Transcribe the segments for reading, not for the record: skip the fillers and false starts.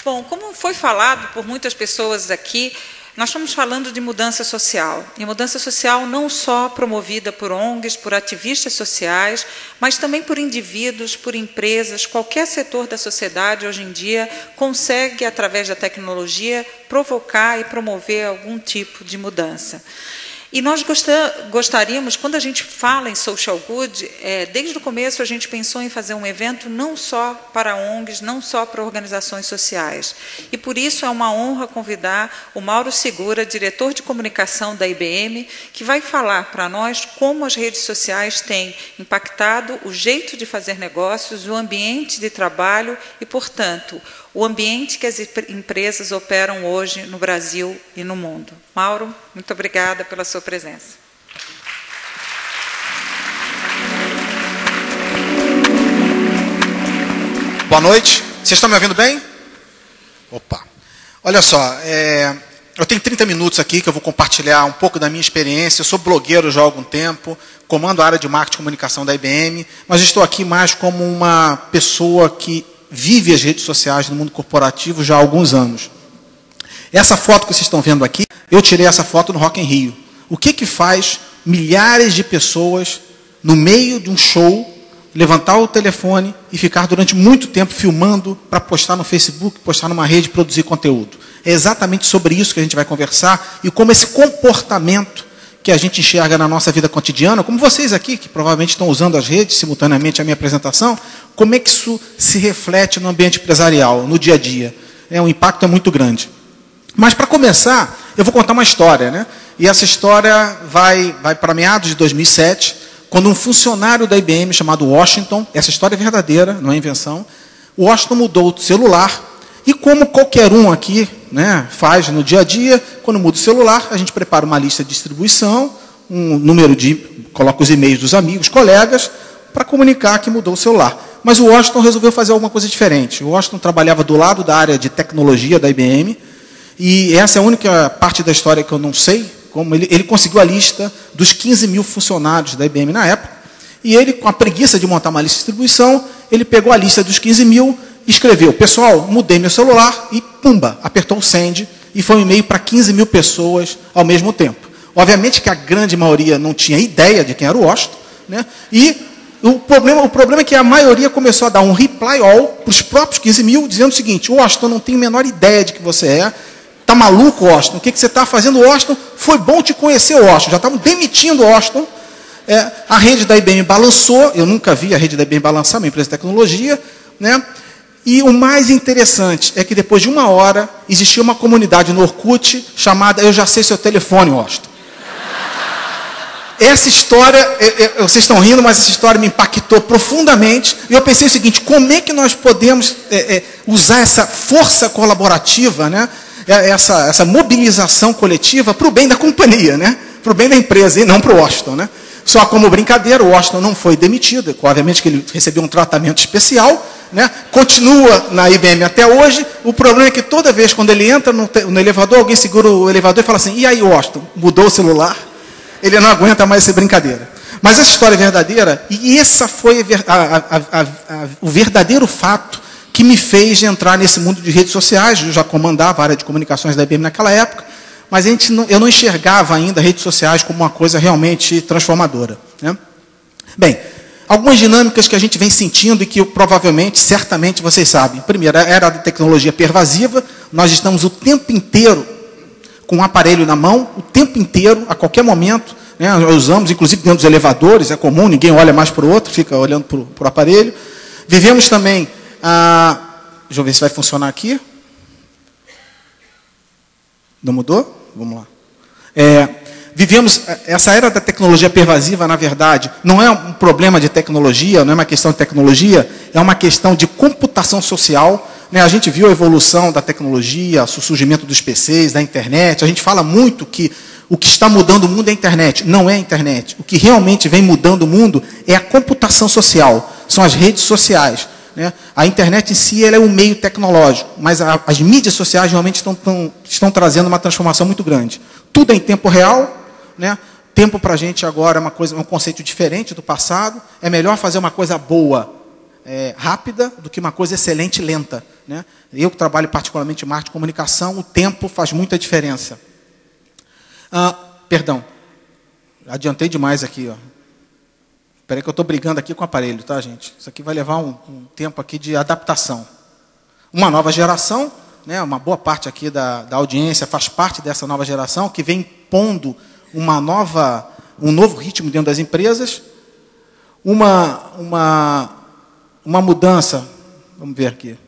Bom, como foi falado por muitas pessoas aqui, nós estamos falando de mudança social. E mudança social não só promovida por ONGs, por ativistas sociais, mas também por indivíduos, por empresas. Qualquer setor da sociedade, hoje em dia, consegue, através da tecnologia, provocar e promover algum tipo de mudança. E nós gostaríamos, quando a gente fala em social good, desde o começo a gente pensou em fazer um evento não só para ONGs, não só para organizações sociais. E por isso é uma honra convidar o Mauro Segura, diretor de comunicação da IBM, que vai falar para nós como as redes sociais têm impactado o jeito de fazer negócios, o ambiente de trabalho e, portanto, o ambiente que as empresas operam hoje no Brasil e no mundo. Mauro, muito obrigada pela sua presença. Boa noite. Vocês estão me ouvindo bem? Opa. Olha só, eu tenho 30 minutos aqui que eu vou compartilhar um pouco da minha experiência. Eu sou blogueiro já há algum tempo, comando a área de marketing e comunicação da IBM, mas estou aqui mais como uma pessoa que vive as redes sociais no mundo corporativo já há alguns anos. Essa foto que vocês estão vendo aqui, eu tirei essa foto no Rock in Rio. O que faz milhares de pessoas, no meio de um show, levantar o telefone e ficar durante muito tempo filmando para postar no Facebook, postar numa rede, produzir conteúdo? É exatamente sobre isso que a gente vai conversar e como esse comportamento que a gente enxerga na nossa vida cotidiana, como vocês aqui, que provavelmente estão usando as redes simultaneamente à minha apresentação, como é que isso se reflete no ambiente empresarial, no dia a dia? O impacto é muito grande. Mas, para começar, eu vou contar uma história, né? E essa história vai para meados de 2007, quando um funcionário da IBM chamado Washington, essa história é verdadeira, não é invenção, o Washington mudou o celular, e como qualquer um aqui, né, faz no dia a dia, quando muda o celular, a gente prepara uma lista de distribuição, um número coloca os e-mails dos amigos, colegas, para comunicar que mudou o celular. Mas o Washington resolveu fazer alguma coisa diferente. O Washington trabalhava do lado da área de tecnologia da IBM, e essa é a única parte da história que eu não sei, como ele conseguiu a lista dos 15 mil funcionários da IBM na época, e ele, com a preguiça de montar uma lista de distribuição, ele pegou a lista dos 15 mil, escreveu: pessoal, mudei meu celular, e pumba, apertou o send, e foi um e-mail para 15 mil pessoas ao mesmo tempo. Obviamente que a grande maioria não tinha ideia de quem era o Washington, né? E o problema é que a maioria começou a dar um reply all para os próprios 15 mil, dizendo o seguinte: Washington, não tenho a menor ideia de que você é. Está maluco, Washington? O que você está fazendo, Washington? Foi bom te conhecer, Washington. Já estavam demitindo o Washington. A rede da IBM balançou. Eu nunca vi a rede da IBM balançar, uma empresa de tecnologia, né? E o mais interessante é que depois de uma hora, existia uma comunidade no Orkut chamada Eu Já Sei Seu Telefone, Washington. Essa história, vocês estão rindo, mas essa história me impactou profundamente. E eu pensei o seguinte: como é que nós podemos usar essa força colaborativa, né? Essa mobilização coletiva para o bem da companhia, né? Para o bem da empresa e não para o Washington, né? Só como brincadeira, o Washington não foi demitido, obviamente que ele recebeu um tratamento especial, né? Continua na IBM até hoje. O problema é que toda vez quando ele entra no elevador, alguém segura o elevador e fala assim: e aí, Washington, mudou o celular? Ele não aguenta mais essa brincadeira. Mas essa história é verdadeira, e essa foi o verdadeiro fato que me fez entrar nesse mundo de redes sociais. Eu já comandava a área de comunicações da IBM naquela época, mas eu não enxergava ainda redes sociais como uma coisa realmente transformadora, né? Bem, algumas dinâmicas que a gente vem sentindo e que provavelmente, certamente, vocês sabem. Primeiro, a era da tecnologia pervasiva. Nós estamos o tempo inteiro com um aparelho na mão, o tempo inteiro, a qualquer momento, né? Nós usamos, inclusive dentro dos elevadores, é comum, ninguém olha mais para o outro, fica olhando para o aparelho. Vivemos também deixa eu ver se vai funcionar aqui. Não mudou? Vamos lá. Vivemos essa era da tecnologia pervasiva, na verdade, não é um problema de tecnologia, não é uma questão de tecnologia, é uma questão de computação social, né? A gente viu a evolução da tecnologia, o surgimento dos PCs, da internet. A gente fala muito que o que está mudando o mundo é a internet. Não é a internet. O que realmente vem mudando o mundo é a computação social, são as redes sociais, né? A internet em si ela é um meio tecnológico, mas as mídias sociais realmente estão trazendo uma transformação muito grande. Tudo é em tempo real, né? Tempo para a gente agora é um conceito diferente do passado. É melhor fazer uma coisa boa rápida do que uma coisa excelente lenta, né? Eu que trabalho particularmente em marketing e comunicação, o tempo faz muita diferença. Perdão, adiantei demais aqui. Espera aí que eu estou brigando aqui com o aparelho, tá, gente? Isso aqui vai levar um tempo aqui de adaptação. Uma nova geração, né? Uma boa parte aqui da audiência faz parte dessa nova geração, que vem impondo um novo ritmo dentro das empresas, uma mudança, vamos ver aqui,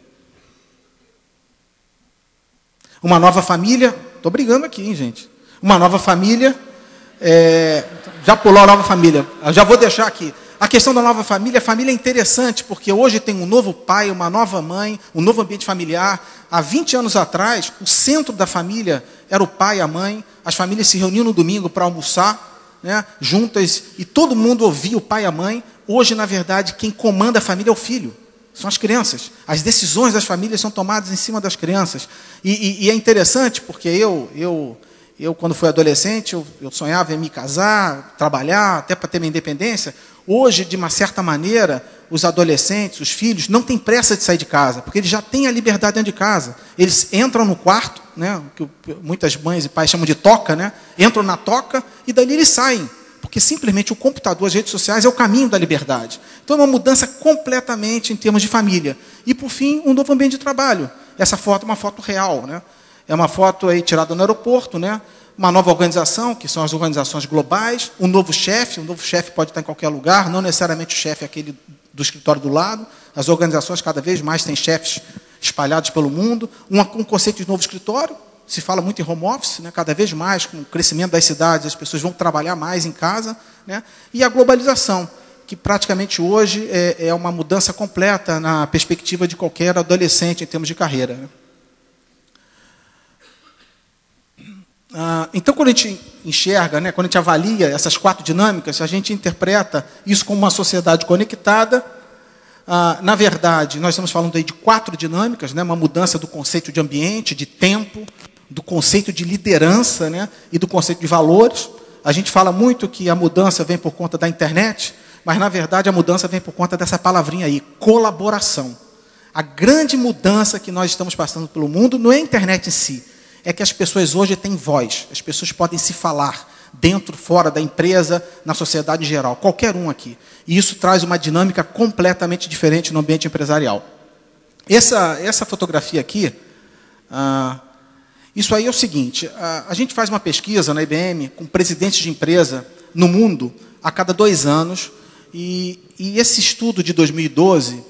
uma nova família, estou brigando aqui, hein, gente? Uma nova família, já pulou a nova família, eu já vou deixar aqui. A questão da nova família, a família é interessante, porque hoje tem um novo pai, uma nova mãe, um novo ambiente familiar. Há 20 anos atrás, o centro da família era o pai e a mãe, as famílias se reuniam no domingo para almoçar, né, juntas, e todo mundo ouvia o pai e a mãe. Hoje, na verdade, quem comanda a família é o filho, são as crianças. As decisões das famílias são tomadas em cima das crianças. E é interessante, porque eu quando fui adolescente, eu sonhava em me casar, trabalhar, até para ter minha independência. Hoje, de uma certa maneira, os adolescentes, os filhos, não têm pressa de sair de casa, porque eles já têm a liberdade dentro de casa. Eles entram no quarto, né, que muitas mães e pais chamam de toca, né, entram na toca e dali eles saem, porque simplesmente o computador, as redes sociais, é o caminho da liberdade. Então, é uma mudança completamente em termos de família. E, por fim, um novo ambiente de trabalho. Essa foto é uma foto real, né? É uma foto aí tirada no aeroporto, né? Uma nova organização, que são as organizações globais, um novo chefe pode estar em qualquer lugar, não necessariamente o chefe é aquele do escritório do lado. As organizações cada vez mais têm chefes espalhados pelo mundo. Um conceito de novo escritório, se fala muito em home office, né? Cada vez mais, com o crescimento das cidades, as pessoas vão trabalhar mais em casa, né? E a globalização, que praticamente hoje é uma mudança completa na perspectiva de qualquer adolescente em termos de carreira, né? Então, quando a gente enxerga, né, quando a gente avalia essas 4 dinâmicas, a gente interpreta isso como uma sociedade conectada. Na verdade, nós estamos falando aí de 4 dinâmicas, né, uma mudança do conceito de ambiente, de tempo, do conceito de liderança, né, e do conceito de valores. A gente fala muito que a mudança vem por conta da internet, mas, na verdade, a mudança vem por conta dessa palavrinha aí, colaboração. A grande mudança que nós estamos passando pelo mundo não é a internet em si, é que as pessoas hoje têm voz, as pessoas podem se falar dentro, fora da empresa, na sociedade em geral, qualquer um aqui. E isso traz uma dinâmica completamente diferente no ambiente empresarial. Essa fotografia aqui, isso aí é o seguinte, a gente faz uma pesquisa na IBM com presidentes de empresa no mundo a cada 2 anos, e esse estudo de 2012,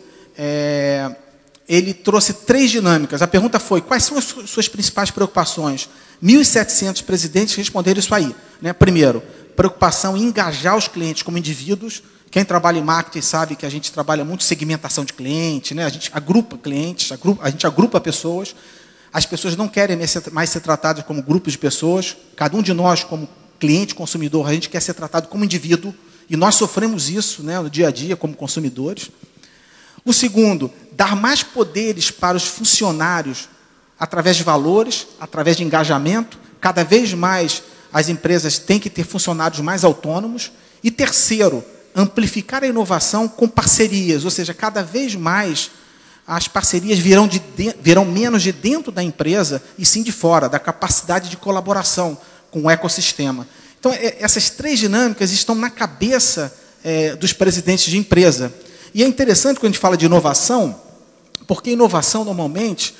ele trouxe 3 dinâmicas. A pergunta foi, quais são as suas principais preocupações? 1.700 presidentes responderam isso aí, né? Primeiro, preocupação em engajar os clientes como indivíduos. Quem trabalha em marketing sabe que a gente trabalha muito segmentação de cliente, né? A gente agrupa clientes, a gente agrupa pessoas. As pessoas não querem mais ser tratadas como grupos de pessoas. Cada um de nós, como cliente, consumidor, a gente quer ser tratado como indivíduo. E nós sofremos isso, né, no dia a dia como consumidores. O segundo, dar mais poderes para os funcionários através de valores, através de engajamento. Cada vez mais as empresas têm que ter funcionários mais autônomos. E terceiro, amplificar a inovação com parcerias, ou seja, cada vez mais as parcerias virão menos de dentro da empresa e sim de fora, da capacidade de colaboração com o ecossistema. Então, essas 3 dinâmicas estão na cabeça dos presidentes de empresa. E é interessante quando a gente fala de inovação, porque inovação, normalmente,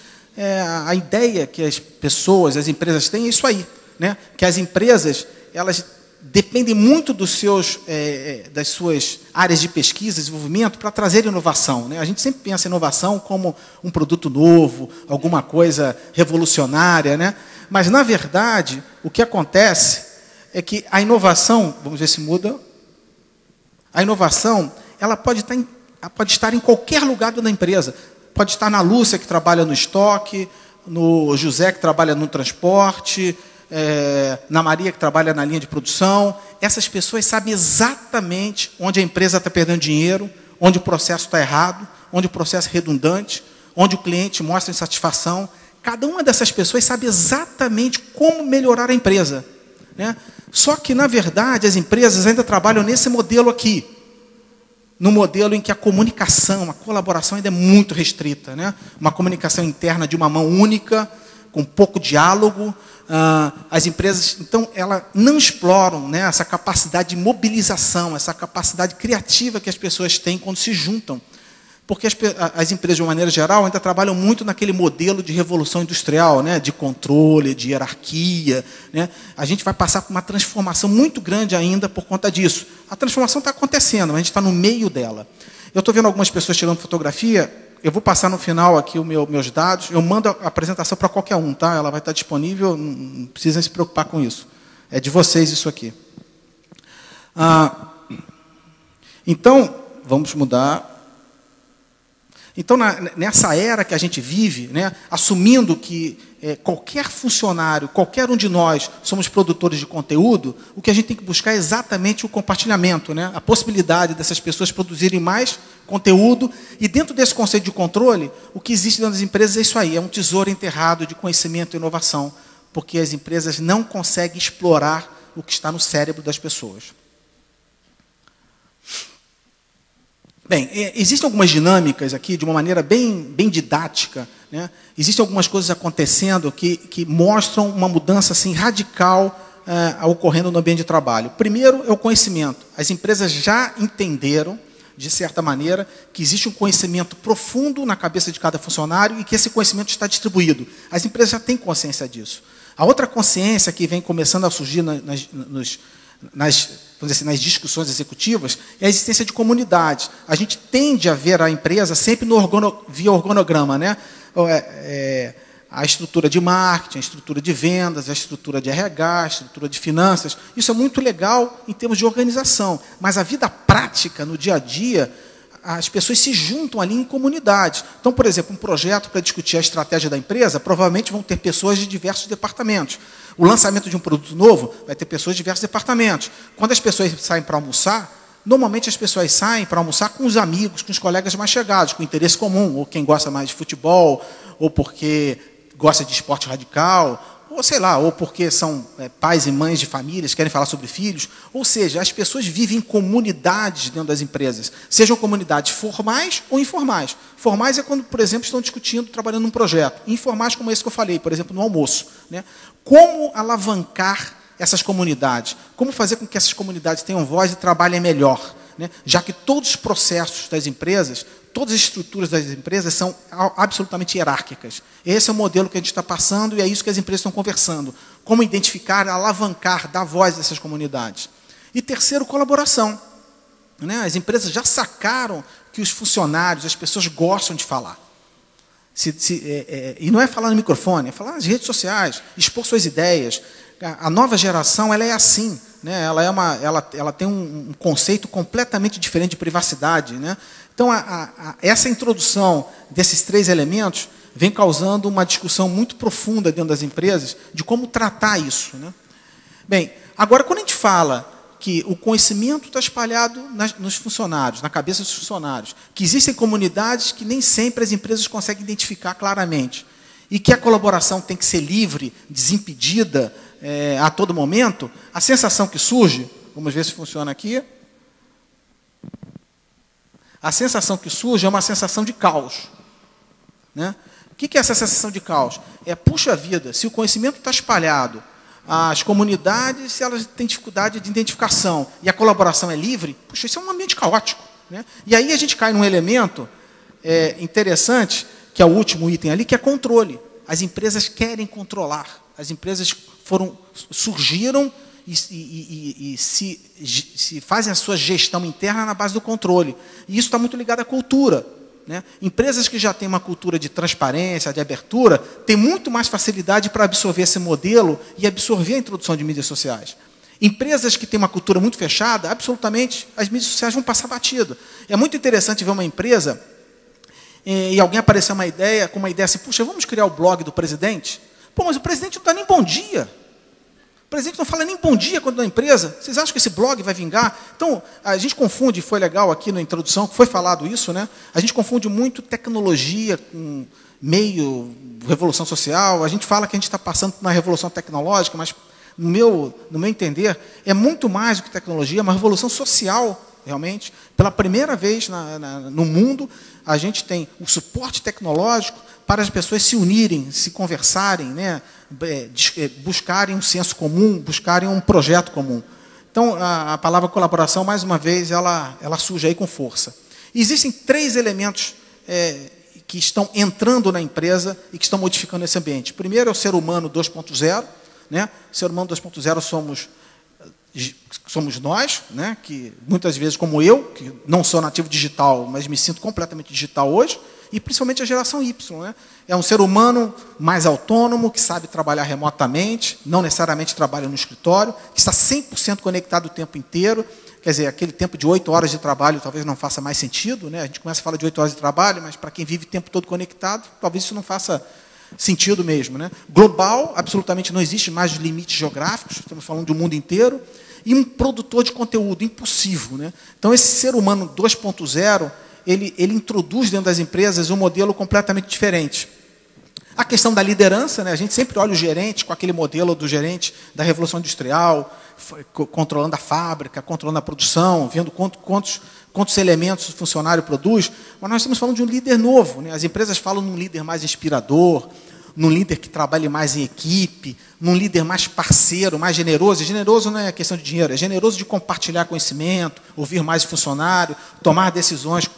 a ideia que as pessoas, as empresas têm é isso aí, né? Que as empresas, elas dependem muito das suas áreas de pesquisa e desenvolvimento para trazer inovação, né? A gente sempre pensa em inovação como um produto novo, alguma coisa revolucionária, né? Mas, na verdade, o que acontece é que a inovação, vamos ver se muda, a inovação, ela pode estar em qualquer lugar da empresa. Pode estar na Lúcia, que trabalha no estoque, no José, que trabalha no transporte, na Maria, que trabalha na linha de produção. Essas pessoas sabem exatamente onde a empresa está perdendo dinheiro, onde o processo está errado, onde o processo é redundante, onde o cliente mostra insatisfação. Cada uma dessas pessoas sabe exatamente como melhorar a empresa, né? Só que, na verdade, as empresas ainda trabalham nesse modelo aqui. no modelo em que a comunicação, a colaboração ainda é muito restrita, né? Uma comunicação interna de uma mão única, com pouco diálogo. As empresas, então, elas não exploram, né, essa capacidade de mobilização, essa capacidade criativa que as pessoas têm quando se juntam. Porque as empresas, de uma maneira geral, ainda trabalham muito naquele modelo de revolução industrial, né, de controle, de hierarquia, né? A gente vai passar por uma transformação muito grande ainda por conta disso. A transformação está acontecendo, mas a gente está no meio dela. Eu estou vendo algumas pessoas tirando fotografia. Eu vou passar no final aqui os meus dados. Eu mando a apresentação para qualquer um, tá? Ela vai estar disponível, não precisa se preocupar com isso. É de vocês isso aqui. Então, vamos mudar. Então, nessa era que a gente vive, né, assumindo que qualquer funcionário, qualquer um de nós, somos produtores de conteúdo, o que a gente tem que buscar é exatamente o compartilhamento, né, a possibilidade dessas pessoas produzirem mais conteúdo. E dentro desse conceito de controle, o que existe dentro das empresas é isso aí, é um tesouro enterrado de conhecimento e inovação, porque as empresas não conseguem explorar o que está no cérebro das pessoas. Bem, existem algumas dinâmicas aqui, de uma maneira bem didática, né? Existem algumas coisas acontecendo que mostram uma mudança assim, radical ocorrendo no ambiente de trabalho. Primeiro é o conhecimento. As empresas já entenderam, de certa maneira, que existe um conhecimento profundo na cabeça de cada funcionário e que esse conhecimento está distribuído. As empresas já têm consciência disso. A outra consciência que vem começando a surgir nas discussões executivas é a existência de comunidades. A gente tende a ver a empresa sempre via organograma, né? A estrutura de marketing, a estrutura de vendas, a estrutura de RH, a estrutura de finanças. Isso é muito legal em termos de organização, mas a vida prática, no dia a dia, as pessoas se juntam ali em comunidades. Então, por exemplo, um projeto para discutir a estratégia da empresa, provavelmente vão ter pessoas de diversos departamentos. O lançamento de um produto novo vai ter pessoas de diversos departamentos. Quando as pessoas saem para almoçar, normalmente as pessoas saem para almoçar com os amigos, com os colegas mais chegados, com interesse comum, ou quem gosta mais de futebol, ou porque gosta de esporte radical, ou sei lá, ou porque são pais e mães de famílias, querem falar sobre filhos. Ou seja, as pessoas vivem em comunidades dentro das empresas, sejam comunidades formais ou informais. Formais é quando, por exemplo, estão discutindo, trabalhando num projeto. Informais, como esse que eu falei, por exemplo, no almoço, né? Como alavancar essas comunidades? Como fazer com que essas comunidades tenham voz e trabalhem melhor? Né? Já que todos os processos das empresas, todas as estruturas das empresas são absolutamente hierárquicas. Esse é o modelo que a gente está passando e é isso que as empresas estão conversando. Como identificar, alavancar, dar voz a essas comunidades. E terceiro, colaboração. Né? As empresas já sacaram que os funcionários, as pessoas gostam de falar. E não é falar no microfone, é falar nas redes sociais, expor suas ideias. A nova geração ela é assim. Né? Ela tem um conceito completamente diferente de privacidade. Né? Então, essa introdução desses três elementos vem causando uma discussão muito profunda dentro das empresas de como tratar isso. Né? Bem, agora, quando a gente fala que o conhecimento está espalhado nos funcionários, na cabeça dos funcionários, que existem comunidades que nem sempre as empresas conseguem identificar claramente, e que a colaboração tem que ser livre, desimpedida, a todo momento, a sensação que surge, vamos ver se funciona aqui, a sensação que surge é uma sensação de caos. Né? O que é essa sensação de caos? Puxa vida, se o conhecimento está espalhado, as comunidades, se elas têm dificuldade de identificação e a colaboração é livre, puxa, isso é um ambiente caótico. Né? E aí a gente cai num elemento interessante, que é o último item ali, que é controle. As empresas querem controlar. As empresas surgiram e se fazem a sua gestão interna na base do controle. E isso está muito ligado à cultura. Né? Empresas que já têm uma cultura de transparência, de abertura, têm muito mais facilidade para absorver esse modelo e absorver a introdução de mídias sociais. Empresas que têm uma cultura muito fechada, absolutamente, as mídias sociais vão passar batido. É muito interessante ver uma empresa e alguém aparecer com uma ideia assim, puxa, vamos criar o blog do presidente? Pô, mas o presidente não dá nem bom dia. O presidente não fala nem bom dia quando na empresa. Vocês acham que esse blog vai vingar? Então, a gente confunde, foi legal aqui na introdução, que foi falado isso, né? A gente confunde muito tecnologia com meio revolução social. A gente fala que a gente está passando por uma revolução tecnológica, mas, no meu entender, é muito mais do que tecnologia, é uma revolução social realmente. Pela primeira vez no mundo, a gente tem o suporte tecnológico para as pessoas se unirem, se conversarem, né? Buscarem um senso comum, buscarem um projeto comum. Então, a palavra colaboração, mais uma vez, ela surge aí com força. E existem 3 elementos que estão entrando na empresa e que estão modificando esse ambiente. Primeiro é o ser humano 2.0. Né? O ser humano 2.0 somos nós, né? Que muitas vezes, como eu, que não sou nativo digital, mas me sinto completamente digital hoje, e principalmente a geração Y. Né? É um ser humano mais autônomo, que sabe trabalhar remotamente, não necessariamente trabalha no escritório, que está 100% conectado o tempo inteiro. Quer dizer, aquele tempo de 8 horas de trabalho talvez não faça mais sentido. Né? A gente começa a falar de 8 horas de trabalho, mas para quem vive o tempo todo conectado, talvez isso não faça sentido mesmo. Né? Global, absolutamente não existe mais limites geográficos, estamos falando de um mundo inteiro. E um produtor de conteúdo impulsivo. Né? Então, esse ser humano 2.0, ele introduz dentro das empresas um modelo completamente diferente. A questão da liderança, né? A gente sempre olha o gerente com aquele modelo do gerente da Revolução Industrial, controlando a fábrica, controlando a produção, vendo quantos elementos o funcionário produz, mas nós estamos falando de um líder novo. Né? As empresas falam num líder mais inspirador, num líder que trabalhe mais em equipe, num líder mais parceiro, mais generoso. E generoso não é questão de dinheiro, é generoso de compartilhar conhecimento, ouvir mais o funcionário, tomar decisões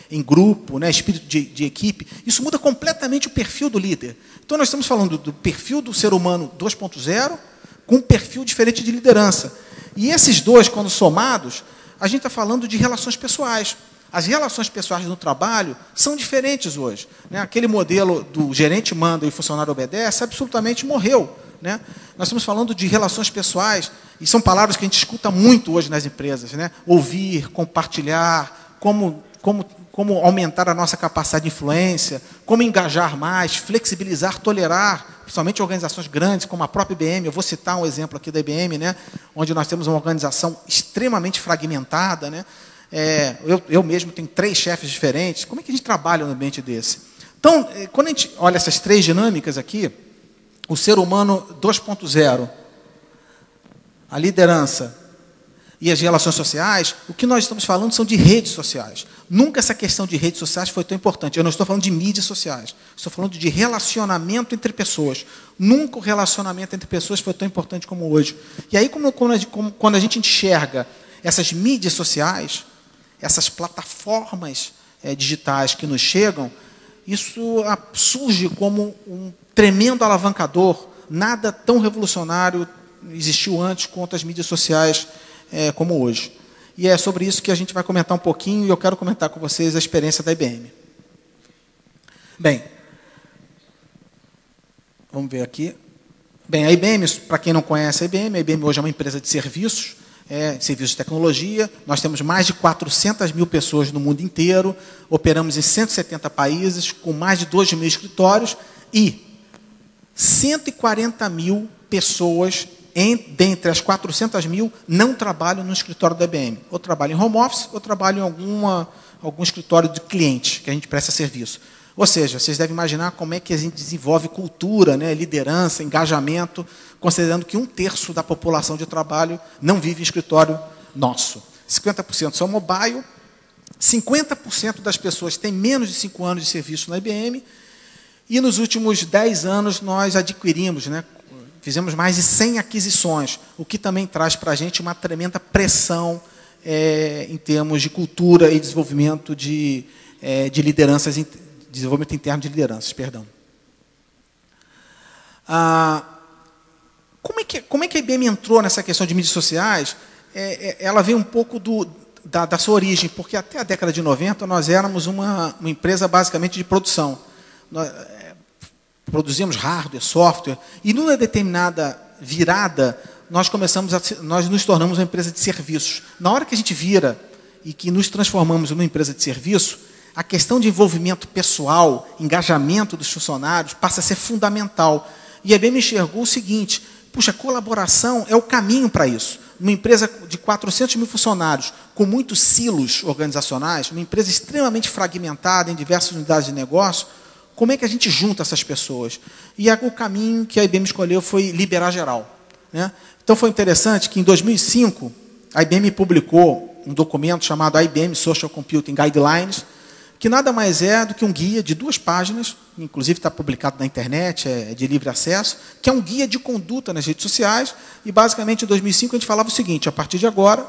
em grupo, né? Espírito de equipe. Isso muda completamente o perfil do líder. Então, nós estamos falando do perfil do ser humano 2.0 com um perfil diferente de liderança. E esses dois, quando somados, a gente está falando de relações pessoais. As relações pessoais no trabalho são diferentes hoje. Né? Aquele modelo do gerente manda e o funcionário obedece absolutamente morreu. Né? Nós estamos falando de relações pessoais, e são palavras que a gente escuta muito hoje nas empresas. Né? Ouvir, compartilhar, como aumentar a nossa capacidade de influência, como engajar mais, flexibilizar, tolerar, principalmente organizações grandes, como a própria IBM. Eu vou citar um exemplo aqui da IBM, né? Onde nós temos uma organização extremamente fragmentada, né? Eu mesmo tenho 3 chefes diferentes. Como é que a gente trabalha num ambiente desse? Então, quando a gente olha essas 3 dinâmicas aqui, o ser humano 2.0, a liderança e as relações sociais, o que nós estamos falando são de redes sociais. Nunca essa questão de redes sociais foi tão importante. Eu não estou falando de mídias sociais. Estou falando de relacionamento entre pessoas. Nunca o relacionamento entre pessoas foi tão importante como hoje. E aí, quando a gente enxerga essas mídias sociais, essas plataformas digitais que nos chegam, isso surge como um tremendo alavancador. Nada tão revolucionário existiu antes quanto as mídias sociais como hoje. E é sobre isso que a gente vai comentar um pouquinho, e eu quero comentar com vocês a experiência da IBM. Bem, vamos ver aqui. Bem, a IBM, para quem não conhece a IBM hoje é uma empresa de serviços, serviços de tecnologia. Nós temos mais de 400 mil pessoas no mundo inteiro, operamos em 170 países, com mais de 2 mil escritórios, e 140 mil pessoas, dentre as 400 mil, não trabalham no escritório da IBM. Ou trabalham em home office, ou trabalham em algum escritório de cliente, que a gente presta serviço. Ou seja, vocês devem imaginar como é que a gente desenvolve cultura, né, liderança, engajamento, considerando que 1/3 da população de trabalho não vive em escritório nosso. 50% são mobile, 50% das pessoas têm menos de 5 anos de serviço na IBM, e nos últimos 10 anos nós adquirimos, né, fizemos mais de 100 aquisições, o que também traz para a gente uma tremenda pressão em termos de cultura e desenvolvimento de lideranças, desenvolvimento interno de lideranças, perdão. Como é que a IBM entrou nessa questão de mídias sociais? Ela veio um pouco da sua origem, porque até a década de 90 nós éramos uma empresa basicamente de produção. Nós produzíamos hardware, software, e numa determinada virada nós nos tornamos uma empresa de serviços. Na hora que a gente vira e que nos transformamos numa empresa de serviço, a questão de envolvimento pessoal, engajamento dos funcionários, passa a ser fundamental. E a IBM enxergou o seguinte: puxa, colaboração é o caminho para isso. Uma empresa de 400 mil funcionários, com muitos silos organizacionais, uma empresa extremamente fragmentada em diversas unidades de negócio, como é que a gente junta essas pessoas? E o caminho que a IBM escolheu foi liberar geral. Né? Então foi interessante que em 2005, a IBM publicou um documento chamado IBM Social Computing Guidelines, que nada mais é do que um guia de 2 páginas, inclusive está publicado na internet, é de livre acesso, que é um guia de conduta nas redes sociais, e basicamente em 2005 a gente falava o seguinte: a partir de agora,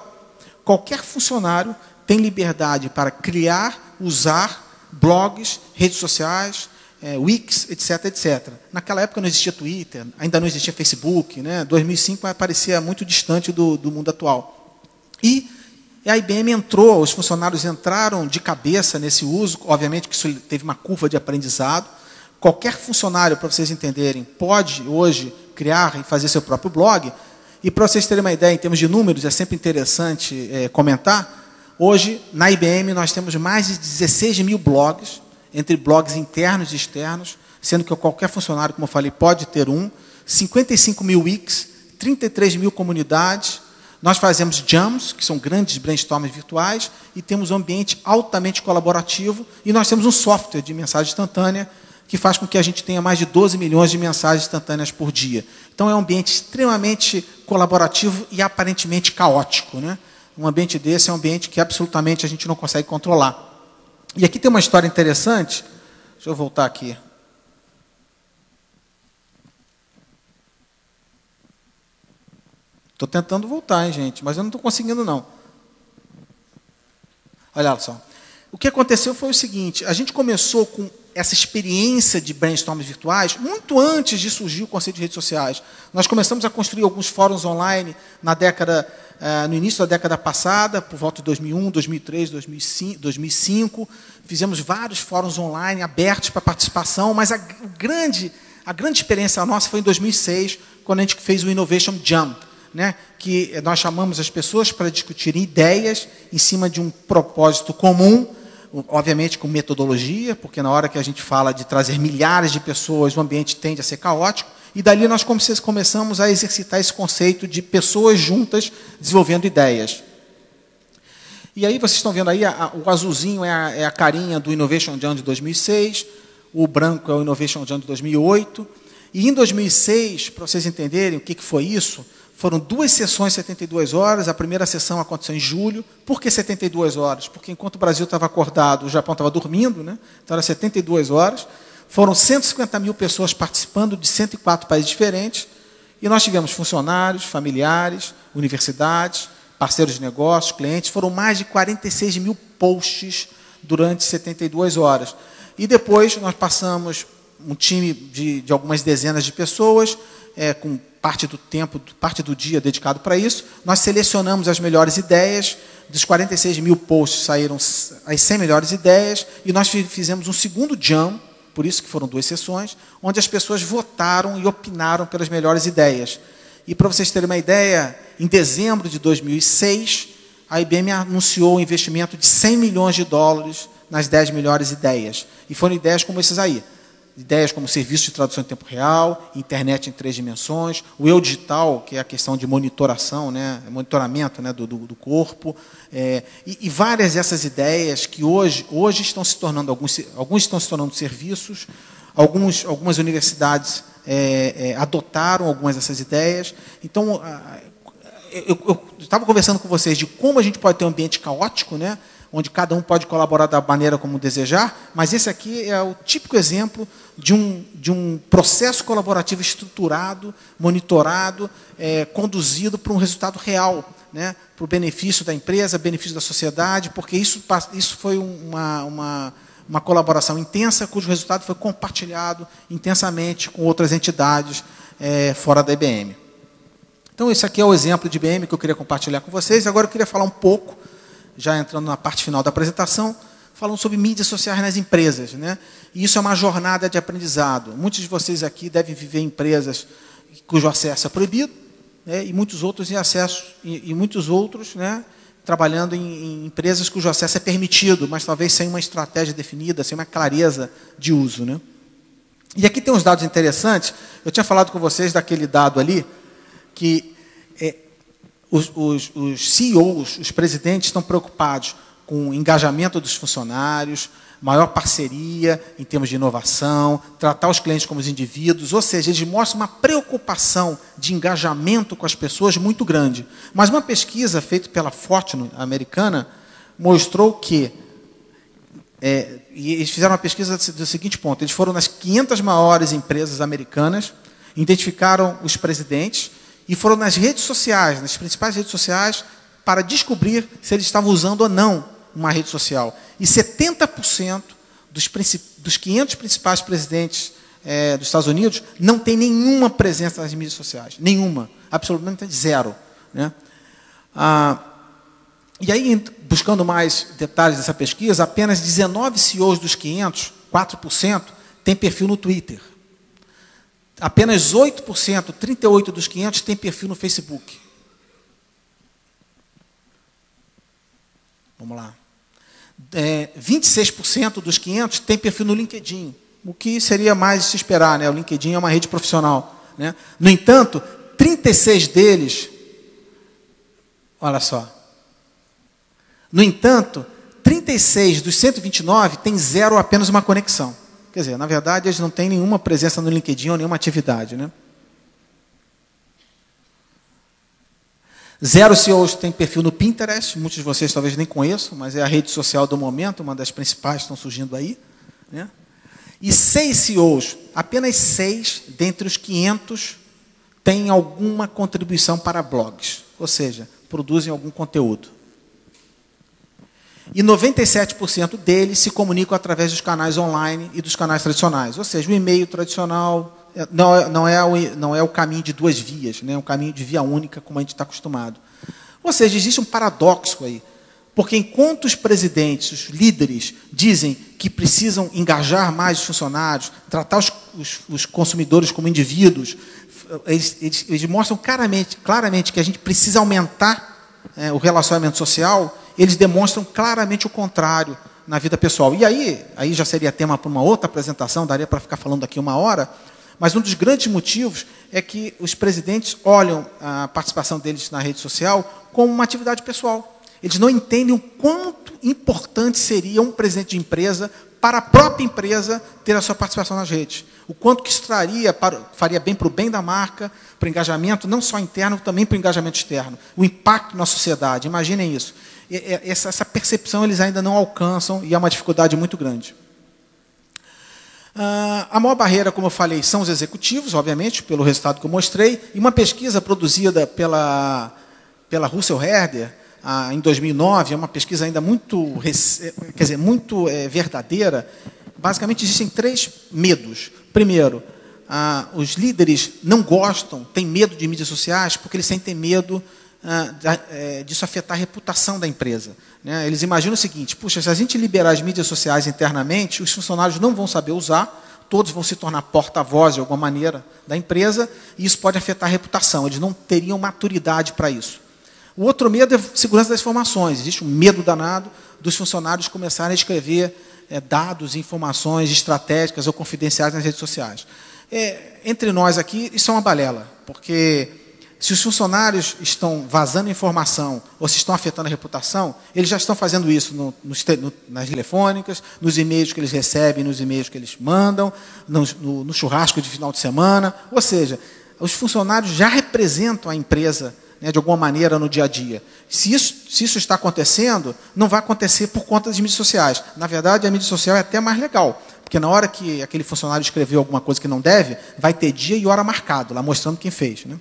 qualquer funcionário tem liberdade para criar, usar blogs, redes sociais, Wix, etc, etc. Naquela época não existia Twitter, ainda não existia Facebook, né? 2005 parecia muito distante do mundo atual. E a IBM entrou, os funcionários entraram de cabeça nesse uso, obviamente que isso teve uma curva de aprendizado. Qualquer funcionário, para vocês entenderem, pode hoje criar e fazer seu próprio blog. E para vocês terem uma ideia, em termos de números, é sempre interessante comentar, hoje, na IBM, nós temos mais de 16 mil blogs, entre blogs internos e externos, sendo que qualquer funcionário, como eu falei, pode ter 55 mil Wix, 33 mil comunidades. Nós fazemos jams, que são grandes brainstorms virtuais, e temos um ambiente altamente colaborativo, e nós temos um software de mensagem instantânea que faz com que a gente tenha mais de 12 milhões de mensagens instantâneas por dia. Então, é um ambiente extremamente colaborativo e aparentemente caótico, né? Um ambiente desse é um ambiente que absolutamente a gente não consegue controlar. E aqui tem uma história interessante. Deixa eu voltar aqui. Estou tentando voltar, hein, gente, mas eu não estou conseguindo, não. Olha só. O que aconteceu foi o seguinte: a gente começou com essa experiência de brainstorms virtuais muito antes de surgir o conceito de redes sociais. Nós começamos a construir alguns fóruns online no início da década passada, por volta de 2001, 2003, 2005. Fizemos vários fóruns online abertos para participação, mas a grande experiência nossa foi em 2006, quando a gente fez o Innovation Jam, né, que nós chamamos as pessoas para discutirem ideias em cima de um propósito comum, obviamente com metodologia, porque na hora que a gente fala de trazer milhares de pessoas, o ambiente tende a ser caótico, e dali nós começamos a exercitar esse conceito de pessoas juntas desenvolvendo ideias. E aí vocês estão vendo aí, o azulzinho é a carinha do Innovation Jam de 2006, o branco é o Innovation Jam de 2008, e em 2006, para vocês entenderem o que foi isso, foram 2 sessões, 72 horas. A primeira sessão aconteceu em julho. Por que 72 horas? Porque enquanto o Brasil estava acordado, o Japão estava dormindo, né? Então era 72 horas. Foram 150 mil pessoas participando de 104 países diferentes. E nós tivemos funcionários, familiares, universidades, parceiros de negócios, clientes. Foram mais de 46 mil posts durante 72 horas. E depois nós passamos um time de algumas dezenas de pessoas, com parte do tempo, parte do dia dedicado para isso. Nós selecionamos as melhores ideias. Dos 46 mil posts saíram as 100 melhores ideias, e nós fizemos um segundo jam, por isso que foram 2 sessões, onde as pessoas votaram e opinaram pelas melhores ideias. E para vocês terem uma ideia, em dezembro de 2006, a IBM anunciou um investimento de 100 milhões de dólares nas 10 melhores ideias. E foram ideias como essas aí. Ideias como serviço de tradução em tempo real, internet em 3 dimensões, o eu digital, que é a questão de monitoração, né, monitoramento, né, do corpo, e várias dessas ideias que hoje estão se tornando, alguns estão se tornando serviços, algumas universidades adotaram algumas dessas ideias. Então, eu estava conversando com vocês de como a gente pode ter um ambiente caótico, né, onde cada um pode colaborar da maneira como desejar, mas esse aqui é o típico exemplo de um processo colaborativo estruturado, monitorado, conduzido para um resultado real, né, para o benefício da empresa, benefício da sociedade, porque isso foi uma colaboração intensa, cujo resultado foi compartilhado intensamente com outras entidades fora da IBM. Então, esse aqui é o exemplo de IBM que eu queria compartilhar com vocês. Agora eu queria falar um pouco, já entrando na parte final da apresentação, falando sobre mídias sociais nas empresas, né? E isso é uma jornada de aprendizado. Muitos de vocês aqui devem viver em empresas cujo acesso é proibido, né? E muitos outros né, trabalhando em empresas cujo acesso é permitido, mas talvez sem uma estratégia definida, sem uma clareza de uso, né? E aqui tem uns dados interessantes. Eu tinha falado com vocês daquele dado ali, que os CEOs, os presidentes, estão preocupados com engajamento dos funcionários, maior parceria em termos de inovação, tratar os clientes como os indivíduos, ou seja, eles mostram uma preocupação de engajamento com as pessoas muito grande. Mas uma pesquisa feita pela Fortune americana mostrou que, e eles fizeram uma pesquisa do seguinte ponto, eles foram nas 500 maiores empresas americanas, identificaram os presidentes e foram nas redes sociais, nas principais redes sociais, para descobrir se eles estavam usando ou não uma rede social. E 70% dos 500 principais presidentes dos Estados Unidos não tem nenhuma presença nas mídias sociais. Nenhuma. Absolutamente zero. Né? E aí, buscando mais detalhes dessa pesquisa, apenas 19 CEOs dos 500, 4%, têm perfil no Twitter. Apenas 8%, 38 dos 500, têm perfil no Facebook. Vamos lá. 26% dos 500 tem perfil no LinkedIn, o que seria mais de se esperar, né? O LinkedIn é uma rede profissional, né? No entanto, 36 deles, olha só, no entanto, 36 dos 129 têm zero, apenas uma conexão. Quer dizer, na verdade, eles não têm nenhuma presença no LinkedIn ou nenhuma atividade, né? 0 CEOs tem perfil no Pinterest, muitos de vocês talvez nem conheçam, mas é a rede social do momento, uma das principais que estão surgindo aí. Né? E 6 CEOs, apenas 6 dentre os 500 têm alguma contribuição para blogs, ou seja, produzem algum conteúdo. E 97% deles se comunicam através dos canais online e dos canais tradicionais, ou seja, o e-mail tradicional não é o caminho de duas vias, né? É um caminho de via única, como a gente está acostumado. Ou seja, existe um paradoxo aí, porque enquanto os presidentes, os líderes, dizem que precisam engajar mais os funcionários, tratar os consumidores como indivíduos, eles mostram claramente que a gente precisa aumentar o relacionamento social, eles demonstram claramente o contrário na vida pessoal. E aí já seria tema para uma outra apresentação, daria para ficar falando aqui 1 hora, mas um dos grandes motivos é que os presidentes olham a participação deles na rede social como uma atividade pessoal. Eles não entendem o quanto importante seria um presidente de empresa para a própria empresa ter a sua participação nas redes. O quanto que isso faria bem para o bem da marca, para o engajamento, não só interno, também para o engajamento externo. O impacto na sociedade, imaginem isso. Essa percepção eles ainda não alcançam e é uma dificuldade muito grande. A maior barreira, como eu falei, são os executivos, obviamente, pelo resultado que eu mostrei, e uma pesquisa produzida pela Russell Herder, em 2009, é uma pesquisa ainda muito verdadeira. Basicamente, existem 3 medos. Primeiro, os líderes não gostam, têm medo de mídias sociais, porque eles sentem medo disso afetar a reputação da empresa. Né? Eles imaginam o seguinte: puxa, se a gente liberar as mídias sociais internamente, os funcionários não vão saber usar, todos vão se tornar porta-voz de alguma maneira da empresa, e isso pode afetar a reputação. Eles não teriam maturidade para isso. O outro medo é a segurança das informações. Existe um medo danado dos funcionários começarem a escrever dados, informações estratégicas ou confidenciais nas redes sociais. Entre nós aqui, isso é uma balela, porque se os funcionários estão vazando informação ou se estão afetando a reputação, eles já estão fazendo isso nas telefônicas, nos e-mails que eles recebem, nos e-mails que eles mandam, no churrasco de final de semana. Ou seja, os funcionários já representam a empresa, né, de alguma maneira no dia a dia. Se isso está acontecendo, não vai acontecer por conta das mídias sociais. Na verdade, a mídia social é até mais legal, porque na hora que aquele funcionário escreveu alguma coisa que não deve, vai ter dia e hora marcado, lá mostrando quem fez. Né?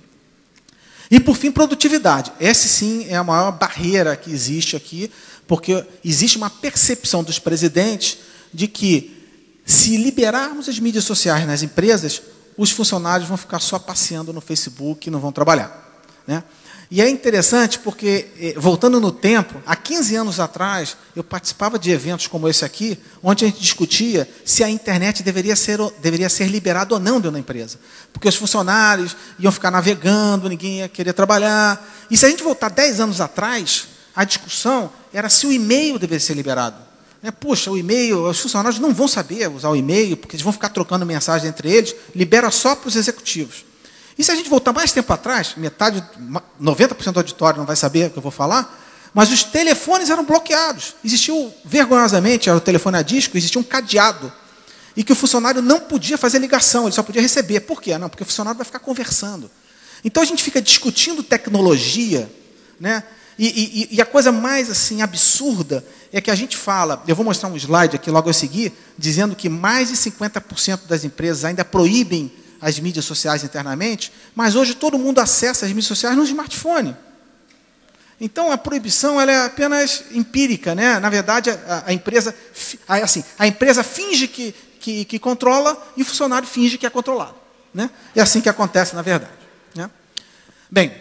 E, por fim, produtividade. Essa, sim, é a maior barreira que existe aqui, porque existe uma percepção dos presidentes de que, se liberarmos as mídias sociais nas empresas, os funcionários vão ficar só passeando no Facebook e não vão trabalhar. Né? E é interessante porque, voltando no tempo, há 15 anos atrás, eu participava de eventos como esse aqui, onde a gente discutia se a internet deveria ser liberada ou não dentro da empresa. Porque os funcionários iam ficar navegando, ninguém ia querer trabalhar. E se a gente voltar 10 anos atrás, a discussão era se o e-mail deveria ser liberado. Puxa, o e-mail, os funcionários não vão saber usar o e-mail, porque eles vão ficar trocando mensagem entre eles, libera só para os executivos. E se a gente voltar mais tempo atrás, 90% do auditório não vai saber o que eu vou falar, Mas os telefones eram bloqueados. Existia, vergonhosamente, era o telefone a disco, existia um cadeado. E que o funcionário não podia fazer ligação, ele só podia receber. Por quê? Não, porque o funcionário vai ficar conversando. Então a gente fica discutindo tecnologia, né? E a coisa mais assim absurda é que a gente fala, eu vou mostrar um slide aqui logo a seguir, dizendo que mais de 50% das empresas ainda proíbem as mídias sociais internamente, mas hoje todo mundo acessa as mídias sociais no smartphone. Então, a proibição ela é apenas empírica, né? Na verdade, a empresa finge que controla e o funcionário finge que é controlado, né? É assim que acontece, na verdade, né? Bem,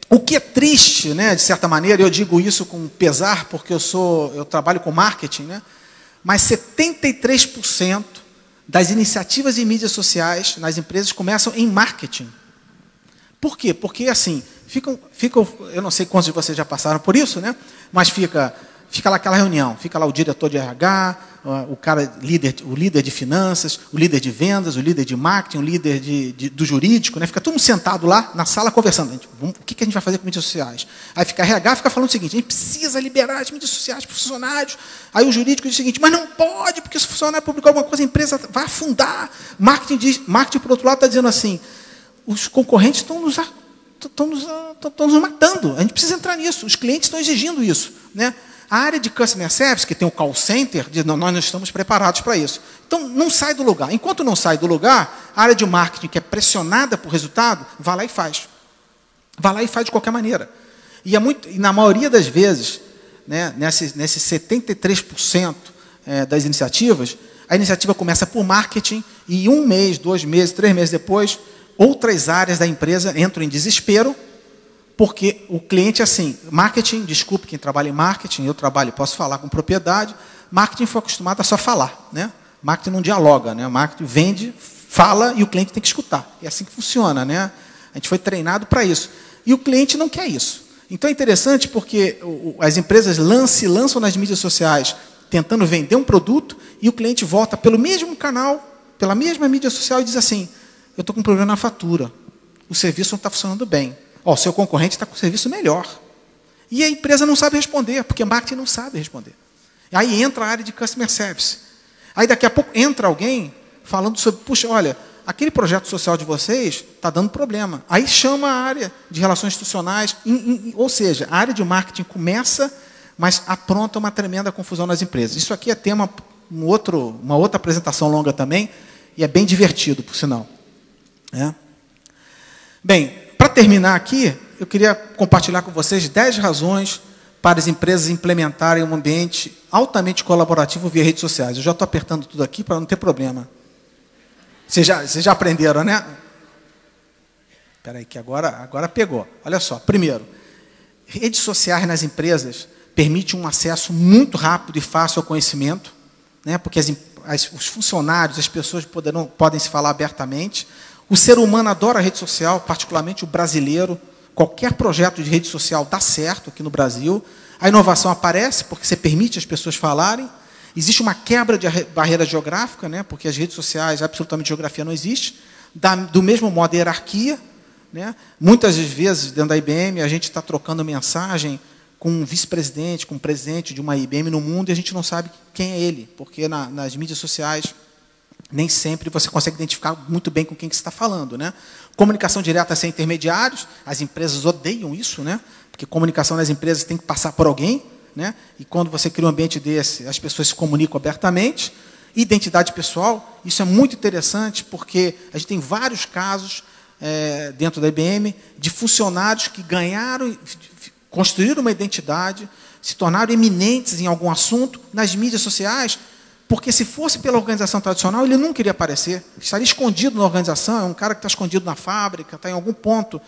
o que é triste, né, de certa maneira, eu digo isso com pesar, porque eu trabalho com marketing, né? Mas 73% das iniciativas de mídias sociais nas empresas começam em marketing. Por quê? Porque, assim, ficam, eu não sei quantos de vocês já passaram por isso, né? Mas fica lá aquela reunião, fica lá o diretor de RH, o líder de finanças, o líder de vendas, o líder de marketing, o líder do jurídico, né? Fica todo mundo sentado lá na sala conversando. O que a gente vai fazer com mídias sociais? Aí fica a RH, fica falando o seguinte, a gente precisa liberar as mídias sociais para os funcionários. Aí o jurídico diz o seguinte, mas não pode, porque se o funcionário publicar alguma coisa, a empresa vai afundar. Marketing por outro lado, está dizendo assim, os concorrentes estão nos matando. A gente precisa entrar nisso. Os clientes estão exigindo isso, né? A área de Customer Service, que tem o call center, diz, não, nós não estamos preparados para isso. Então, não sai do lugar. Enquanto não sai do lugar, a área de marketing, que é pressionada por resultado, vai lá e faz. Vai lá e faz de qualquer maneira. E na maioria das vezes, né, nesses 73% das iniciativas, a iniciativa começa por marketing e 1 mês, 2 meses, 3 meses depois, outras áreas da empresa entram em desespero, porque o cliente, assim, marketing, desculpe quem trabalha em marketing, eu posso falar com propriedade, marketing foi acostumado a só falar, né? Marketing não dialoga, né? Marketing vende, fala e o cliente tem que escutar. É assim que funciona, né? A gente foi treinado para isso. E o cliente não quer isso. Então é interessante porque as empresas se lançam nas mídias sociais tentando vender um produto e o cliente volta pelo mesmo canal, pela mesma mídia social e diz assim, eu estou com um problema na fatura, o serviço não está funcionando bem. O seu concorrente está com o serviço melhor. E a empresa não sabe responder, porque marketing não sabe responder. Aí entra a área de Customer Service. Aí daqui a pouco entra alguém falando sobre, puxa, olha, aquele projeto social de vocês está dando problema. Aí chama a área de relações institucionais, ou seja, a área de marketing começa, mas apronta uma tremenda confusão nas empresas. Isso aqui é tema uma outra apresentação longa também, e é bem divertido, por sinal. Bem, para terminar aqui, eu queria compartilhar com vocês 10 razões para as empresas implementarem um ambiente altamente colaborativo via redes sociais. Eu já estou apertando tudo aqui para não ter problema. Vocês já aprenderam, né? Espera aí, que agora pegou. Olha só. Primeiro, redes sociais nas empresas permitem um acesso muito rápido e fácil ao conhecimento, né? Porque os funcionários, as pessoas podem se falar abertamente. O ser humano adora a rede social, particularmente o brasileiro. Qualquer projeto de rede social dá certo aqui no Brasil. A inovação aparece porque você permite as pessoas falarem. Existe uma quebra de barreira geográfica, né? Porque as redes sociais, absolutamente geografia não existe. Do mesmo modo, a hierarquia, né? Muitas vezes, dentro da IBM, a gente está trocando mensagem com um vice-presidente, com um presidente de uma IBM no mundo, e a gente não sabe quem é ele, porque nas mídias sociais nem sempre você consegue identificar muito bem com quem que você está falando, né? Comunicação direta sem intermediários, as empresas odeiam isso, né? Porque comunicação nas empresas tem que passar por alguém, né? E quando você cria um ambiente desse, as pessoas se comunicam abertamente. Identidade pessoal, isso é muito interessante, porque a gente tem vários casos dentro da IBM de funcionários que construíram uma identidade, se tornaram eminentes em algum assunto nas mídias sociais, porque se fosse pela organização tradicional, ele nunca iria aparecer. Estaria escondido na organização, é um cara que está escondido na fábrica, está em algum ponto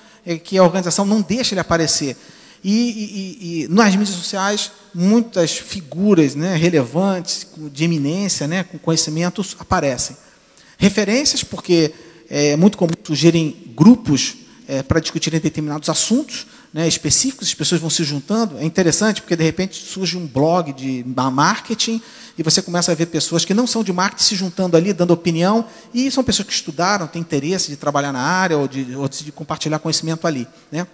que a organização não deixa ele aparecer. E nas mídias sociais, muitas figuras, né, relevantes, de eminência, né, com conhecimentos, aparecem. Referências, porque é muito comum surgirem grupos para discutirem determinados assuntos, né, específicos, as pessoas vão se juntando. É interessante, porque, de repente, surge um blog de marketing e você começa a ver pessoas que não são de marketing se juntando ali, dando opinião, e são pessoas que estudaram, têm interesse de trabalhar na área ou de compartilhar conhecimento ali, né?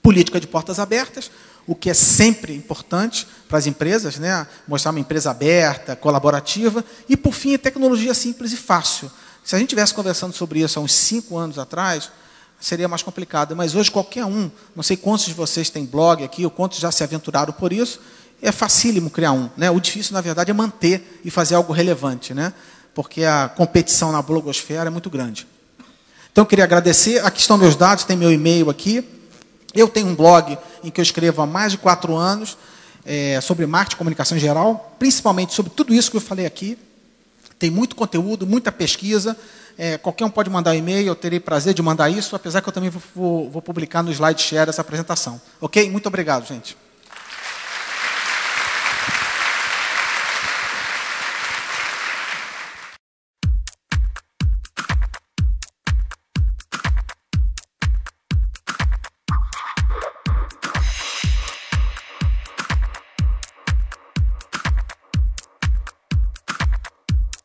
Política de portas abertas. o que é sempre importante para as empresas, né? Mostrar uma empresa aberta, colaborativa, e, por fim, a tecnologia simples e fácil. Se a gente estivesse conversando sobre isso há uns 5 anos atrás, seria mais complicado, mas hoje qualquer um, não sei quantos de vocês têm blog aqui, ou quantos já se aventuraram por isso, é facílimo criar um, né? O difícil, na verdade, é manter e fazer algo relevante, né? Porque a competição na blogosfera é muito grande. Então, eu queria agradecer. Aqui estão meus dados, tem meu e-mail aqui. Eu tenho um blog em que eu escrevo há mais de 4 anos sobre marketing e comunicação em geral, principalmente sobre tudo isso que eu falei aqui. Tem muito conteúdo, muita pesquisa. Qualquer um pode mandar e-mail, eu terei prazer de mandar isso, apesar que eu também vou publicar no SlideShare essa apresentação. Ok? Muito obrigado, gente.